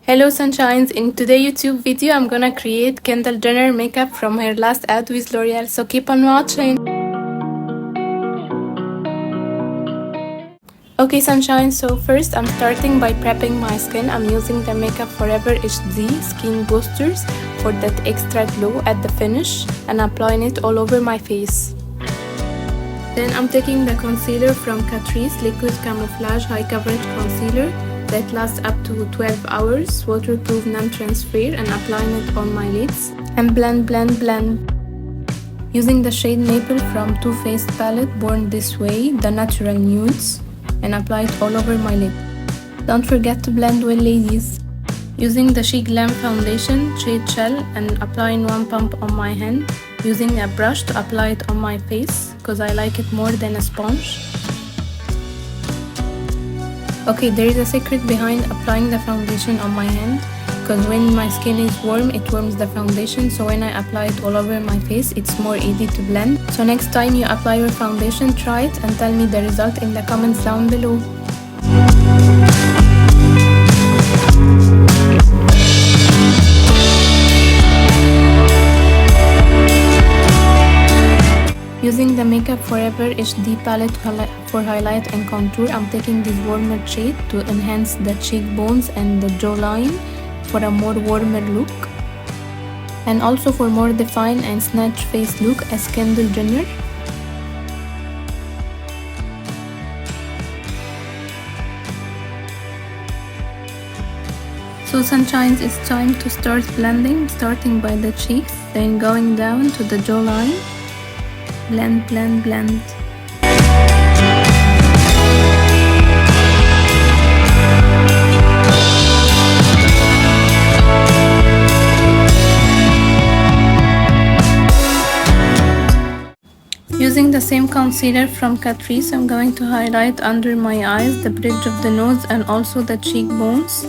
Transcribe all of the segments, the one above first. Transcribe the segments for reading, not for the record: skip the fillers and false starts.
Hello sunshines, in today's YouTube video I'm gonna create Kendall Jenner makeup from her last ad with L'Oreal, so keep on watching. Okay sunshine, so first I'm starting by prepping my skin. I'm using the Makeup Forever HD Skin Boosters for that extra glow at the finish and applying it all over my face. Then I'm taking the concealer from Catrice Liquid Camouflage High Coverage Concealer that lasts up to 12 hours, waterproof, non-transfer, and applying it on my lids and blend. Using the shade Maple from Too Faced palette Born This Way, the natural nudes, and apply it all over my lid. Don't forget to blend well, ladies. Using the Glam foundation shade Shell and applying one pump on my hand, using a brush to apply it on my face because I like it more than a sponge. Okay, there is a secret behind applying the foundation on my hand, because when my skin is warm, it warms the foundation, so when I apply it all over my face, it's more easy to blend. So next time you apply your foundation, try it and tell me the result in the comments down below. Using the Makeup Forever HD palette for highlight and contour, I'm taking this warmer shade to enhance the cheekbones and the jawline for a more warmer look, and also for more defined and snatched face look as Kendall Jenner. So sunshines, it's time to start blending, starting by the cheeks, then going down to the jawline. Blend. Using the same concealer from Catrice, I'm going to highlight under my eyes, the bridge of the nose, and also the cheekbones.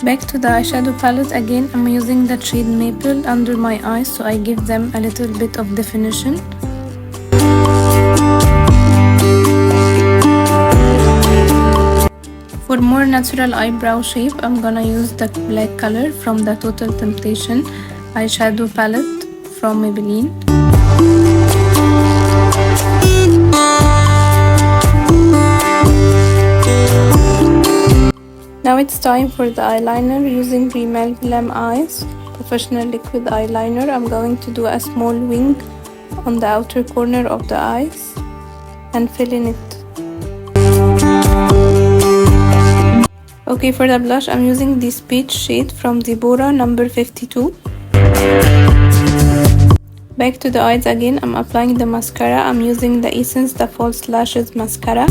Back to the eyeshadow palette again, I'm using the shade Maple under my eyes so I give them a little bit of definition. For more natural eyebrow shape, I'm gonna use the black color from the Total Temptation eyeshadow palette from Balynt. Now it's time for the eyeliner. Using Rimmel Glam Eyes Professional Liquid Eyeliner, I'm going to do a small wing on the outer corner of the eyes and fill in it. Okay, for the blush, I'm using this peach shade from Deborah number 52. Back to the eyes again, I'm applying the mascara. I'm using the Essence The False Lashes Mascara.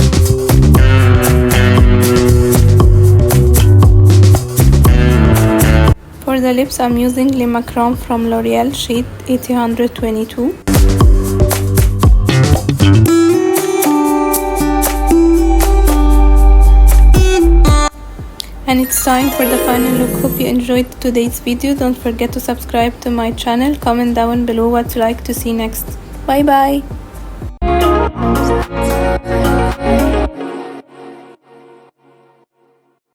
For the lips, I'm using Le Macron from L'Oreal shade 822. And it's time for the final look. Hope you enjoyed today's video. Don't forget to subscribe to my channel. Comment down below what you like to see next. Bye bye.